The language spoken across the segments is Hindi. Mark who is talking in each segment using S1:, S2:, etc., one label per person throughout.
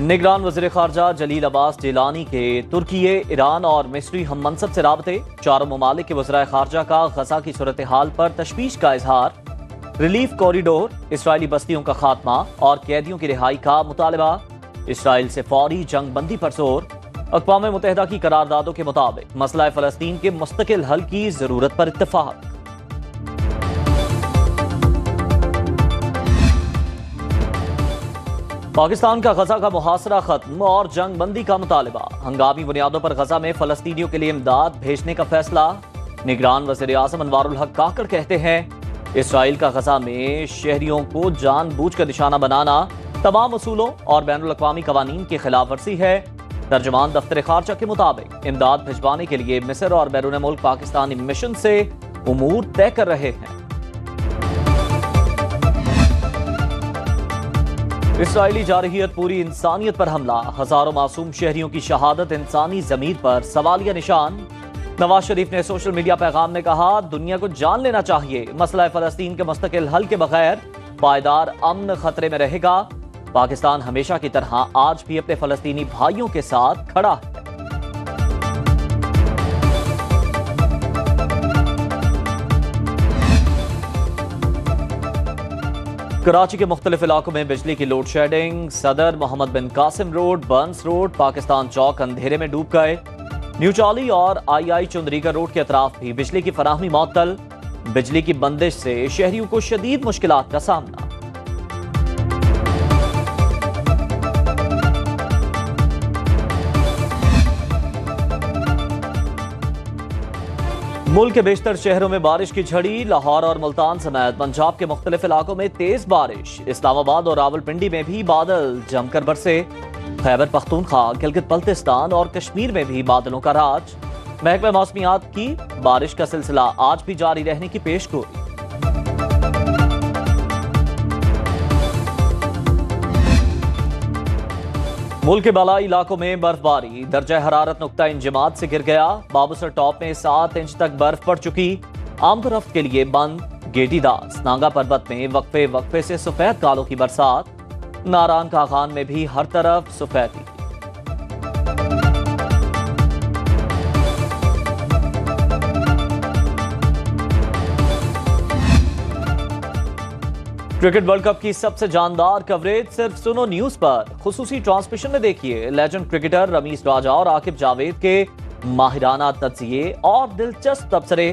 S1: निगरान वज़ीर ख़ारजा जलील अब्बास जिलानी के तुर्की, ईरान और मिस्री हम मनसब से राबते। चारों ममालिक के वज़राए ख़ारजा का गजा की सूरत हाल पर तशवीश का इजहार। रिलीफ कॉरिडोर, इसराइली बस्तियों का खात्मा और कैदियों की रिहाई का मुतालबा। इसराइल से फौरी जंग बंदी पर जोर। अक़वाम मुत्तहिदा की करारदादों के मुताबिक मसला फ़लस्तीन के मुस्तकिल हल की ज़रूरत पर इत्तफ़ाक़। पाकिस्तान का गजा का मुहासरा खत्म और जंग बंदी का मुतालबा। हंगामी बुनियादों पर गजा में फ़लस्तीनियों के लिए इमदाद भेजने का फैसला। निगरान वज़ीर आज़म अनवारुल हक काकड़ कहते हैं, इसराइल का गजा में शहरियों को जानबूझकर निशाना बनाना तमाम उसूलों और बैनुल अक़वामी क़वानीन की खिलाफ वर्जी है। तर्जुमान दफ्तर ख़ारजा के मुताबिक इमदाद भिजवाने के लिए मिस्र और बैरून मुल्क पाकिस्तानी मिशन से उमूर तय कर रहे हैं। इसराइली जारहियत पूरी इंसानियत पर हमला, हजारों मासूम शहरियों की शहादत इंसानी ज़मीर पर सवालिया निशान। नवाज शरीफ ने सोशल मीडिया पैगाम में कहा, दुनिया को जान लेना चाहिए मसला फ़लस्तीन के मुस्तकिल हल के बगैर पायदार अमन खतरे में रहेगा। पाकिस्तान हमेशा की तरह आज भी अपने फ़लस्तीनी भाइयों के साथ खड़ा है। कराची के मुख्तलिफ इलाकों में बिजली की load shedding. Saddar Mohammad bin Qasim road, Burns road, Pakistan Chowk अंधेरे में डूब गए। न्यू चाली और आई चुंदरीगर रोड के अतराफ भी बिजली की फराहमी मअतल। बिजली की बंदिश से शहरियों को शदीद मुश्किलात का सामना। मुल्क के बेशतर शहरों में बारिश की झड़ी। लाहौर और मुल्तान समेत पंजाब के मुख्तलिफ इलाकों में तेज बारिश। इस्लामाबाद और रावलपिंडी में भी बादल जमकर बरसे। खैबर पख्तूनख्वा, गिलगित बल्तिस्तान और कश्मीर में भी बादलों का राज। महकमा मौसमियात की बारिश का सिलसिला आज भी जारी रहने की पेशगोई। मुल्क के बालाई इलाकों में बर्फबारी। दर्जा हरारत नुक्ता इंजमात से गिर गया। बाबूसर टॉप में 7 इंच तक बर्फ पड़ चुकी। आमदोरफ्त के लिए बंद। गेटी दास नांगा पर्वत में वक्फे वक्फे से सफेद कालों की बरसात। नारान का खान में भी हर तरफ सफेदी। क्रिकेट वर्ल्ड कप की सबसे जानदार कवरेज सिर्फ सुनो न्यूज पर। खुसूसी ट्रांसमिशन में देखिए लेजेंड क्रिकेटर रमीज राजा और आकिब जावेद के माहिराना तज्जिए और दिलचस्प तबसरे।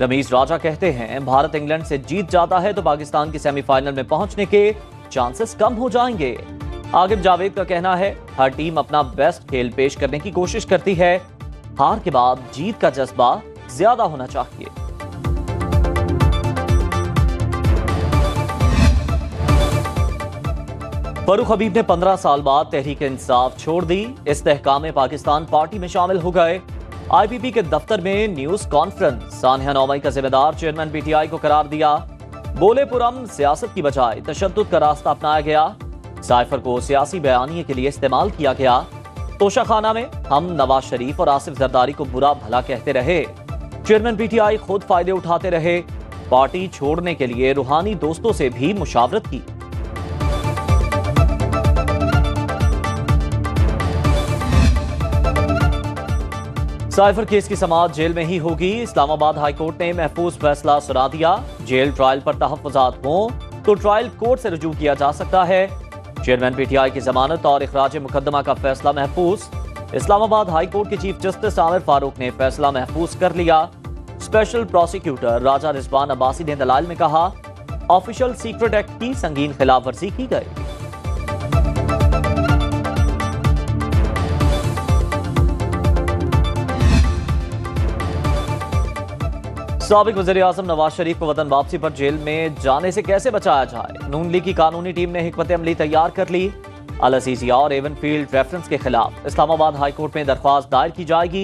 S1: रमीज राजा कहते हैं, भारत इंग्लैंड से जीत जाता है तो पाकिस्तान की सेमीफाइनल में पहुंचने के चांसेस कम हो जाएंगे। आकिब जावेद का कहना है, हर टीम अपना बेस्ट खेल पेश करने की कोशिश करती है, हार के बाद जीत का जज्बा ज्यादा होना चाहिए। फरूख हबीब ने 15 साल बाद तहरीक इंसाफ छोड़ दी। इस्तेहकाम पाकिस्तान पार्टी में शामिल हो गए। IPP के दफ्तर में न्यूज कॉन्फ्रेंस। सानिया नौमई का जिम्मेदार चेयरमैन PTI को करार दिया। बोले पुरम सियासत की बजाय तशद्दुद का रास्ता अपनाया गया। साइफर को सियासी बयानिए के लिए इस्तेमाल किया गया। तोशाखाना में हम नवाज शरीफ और आसिफ जरदारी को बुरा भला कहते रहे। चेयरमैन PTI खुद फायदे उठाते रहे। पार्टी छोड़ने के लिए रूहानी दोस्तों से भी मुशावरत की। साइफर केस की समाअत जेल में ही होगी। इस्लामाबाद हाई कोर्ट ने महफूज फैसला सुना दिया। जेल ट्रायल पर तहफ्फुजात हों तो ट्रायल कोर्ट से रुजू किया जा सकता है। चेयरमैन PTI की जमानत और इखराज मुकदमा का फैसला महफूज। इस्लामाबाद हाई कोर्ट के चीफ जस्टिस आमिर फारूक ने फैसला महफूज कर लिया। स्पेशल प्रोसिक्यूटर राजा रिजवान अब्बासी ने दलाइल में कहा, ऑफिशियल सीक्रेट एक्ट की संगीन खिलाफ वर्जी की गई। साबिक वज़ीर आज़म नवाज शरीफ को वतन वापसी पर जेल में जाने से कैसे बचाया जाए। नून लीग की कानूनी टीम ने हिकमत अमली तैयार कर ली। अल-अज़ीज़िया और एवनफील्ड रेफरेंस के खिलाफ इस्लामाबाद हाई कोर्ट में दरख्वास्त दायर की जाएगी।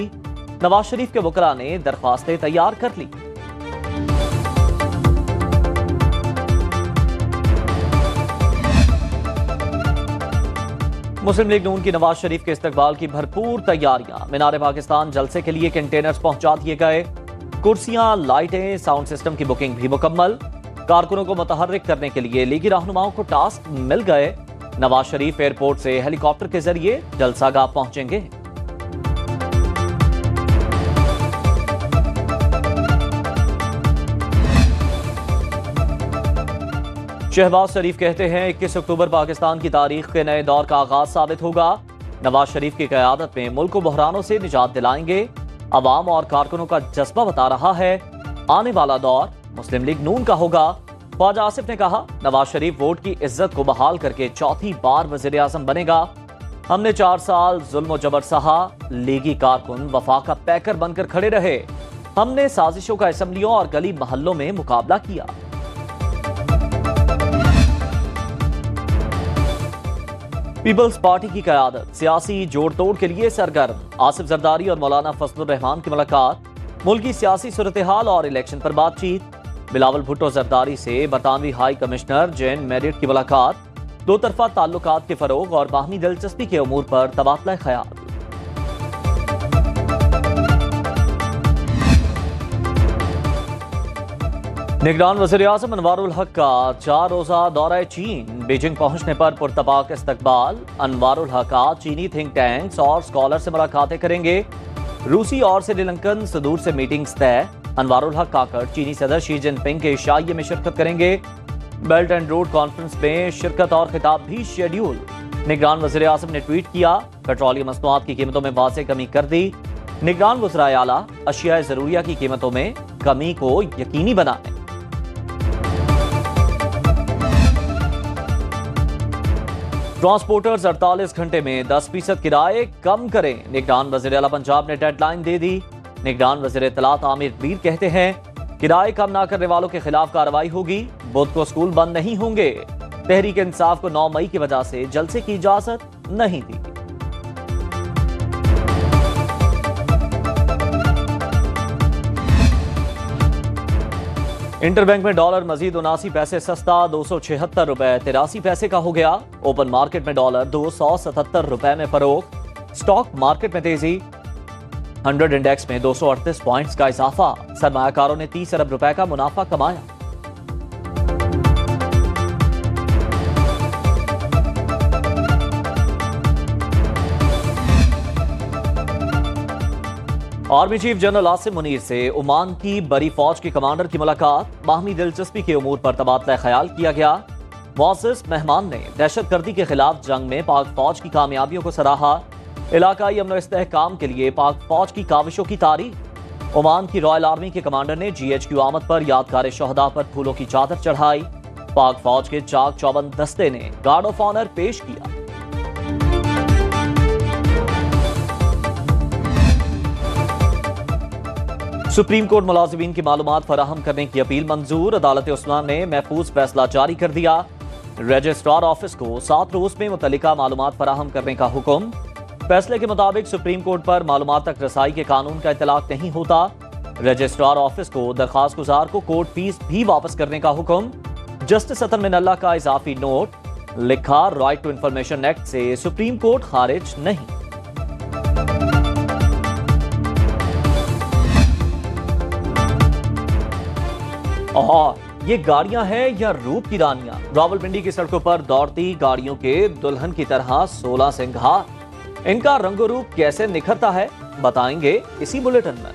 S1: नवाज शरीफ के वकला ने दरख्वास्तें तैयार कर ली। मुस्लिम लीग नून की नवाज शरीफ के इस्तकबाल की भरपूर तैयारियां। मीनार पाकिस्तान जलसे के लिए कंटेनर्स पहुंचा दिए गए। कुर्सियां, लाइटें, साउंड सिस्टम की बुकिंग भी मुकम्मल। कारकुनों को मुतहर्रिक करने के लिए लीगी रहनुमाओं को टास्क मिल गए। नवाज शरीफ एयरपोर्ट से हेलीकॉप्टर के जरिए जलसागाह पहुंचेंगे। शहबाज शरीफ कहते हैं 21 अक्टूबर पाकिस्तान की तारीख के नए दौर का आगाज साबित होगा। नवाज शरीफ की क़यादत में मुल्क को बहरानों से निजात दिलाएंगे। अवाम और कारकुनों का जज्बा बता रहा है आने वाला दौर मुस्लिम लीग नून का होगा। ख्वाजा आसिफ ने कहा नवाज शरीफ वोट की इज्जत को बहाल करके चौथी बार वजीर आजम बनेगा। हमने 4 साल जुल्म जबर सहा, लीगी कारकुन वफा का पैकर बनकर खड़े रहे। हमने साजिशों का असेंबलियों और गली महल्लों में मुकाबला किया। पीपल्स पार्टी की क़यादत सियासी जोड़ तोड़ के लिए सरगर्म। आसिफ जरदारी और मौलाना फजलुर रहमान की मुलाकात। मुल्क की सियासी सूरत हाल और इलेक्शन पर बातचीत। बिलावल भुट्टो जरदारी से बरतानवी हाई कमिश्नर जेन मेरिट की मुलाकात। दो तरफा ताल्लुकात के फरोग और बाहमी दिलचस्पी के उमूर पर तबादला ख्याल। निगरान वज़ीर आज़म अनवारुल हक का 4 रोज़ा दौरा चीन। बीजिंग पहुंचने पर पुरतबाक इस्तकबाल। अनवारुल हक आज चीनी थिंक टैंक्स और स्कॉलर से मुलाकातें करेंगे। रूसी और श्रीलंकन सदूर से मीटिंग्स तय। अनवारुल हक आकर चीनी सदर शी जिनपिंग के इशाइये में शिरकत करेंगे। बेल्ट एंड रोड कॉन्फ्रेंस में शिरकत और खिताब भी शेड्यूल। निगरान वज़ीर आज़म ने ट्वीट किया पेट्रोलियम मसनूआत की कीमतों में वाज़े कमी कर दी। निगरान वज़राए आला अशिया ज़रूरिया की कीमतों में कमी को यकीनी बनाएं। ट्रांसपोर्टर्स 48 घंटे में 10% किराए कम करें। निगरान वज़ीर आला पंजाब ने डेडलाइन दे दी। निगरान वज़ीर इत्तलात आमिर बीर कहते हैं किराए कम ना करने वालों के खिलाफ कार्रवाई होगी। बुध को स्कूल बंद नहीं होंगे। तहरीक इंसाफ को 9 मई की वजह से जलसे की इजाजत नहीं दी। इंटरबैंक में डॉलर मजीद 79 पैसे सस्ता 276 रुपए 83 पैसे का हो गया। ओपन मार्केट में डॉलर 277 रुपए में फरोख्त। स्टॉक मार्केट में तेजी। 100 इंडेक्स में 238 पॉइंट्स का इजाफा। सरमायाकारों ने 30 अरब रुपए का मुनाफा कमाया। Army chief general Asim Munir से ओमान की बड़ी फौज की कमांडर की मुलाकात। बाहमी दिलचस्पी के उमूर पर तबादला ख्याल किया गया। मुअज़्ज़िज़ मेहमान ने दहशतगर्दी के खिलाफ जंग में पाक फौज की कामयाबियों को सराहा। इलाकाई अमन इस्तेहकाम के लिए पाक फौज की काविशों की तारीफ। ओमान की रॉयल आर्मी के कमांडर ने GHQ आमद पर यादगार शहदा पर फूलों की चादर चढ़ाई। पाक फौज के चाक चौबंद दस्ते ने गार्ड ऑफ ऑनर पेश किया। सुप्रीम कोर्ट मुलाजिमीन की मालूमात फराहम करने की अपील मंजूर। अदालत उस्मान ने महफूज फैसला जारी कर दिया। रजिस्ट्रार ऑफिस को 7 रोज में मुतल्लिका मालूमात फराहम करने का हुक्म। फैसले के मुताबिक सुप्रीम कोर्ट पर मालूमात तक रसाई के कानून का इतलाक नहीं होता। रजिस्ट्रार ऑफिस को दरखास्त गुजार को कोर्ट फीस भी वापस करने का हुक्म। जस्टिस अतन मिनल्ला का इजाफी नोट लिखा राइट टू इंफॉर्मेशन एक्ट से सुप्रीम कोर्ट खारिज नहीं। और ये गाड़ियां हैं या रूप की रानियां? रावलपिंडी की सड़कों पर दौड़ती गाड़ियों के दुल्हन की तरह 16 सिंगार। इनका रंगो रूप कैसे निखरता है बताएंगे इसी बुलेटिन में।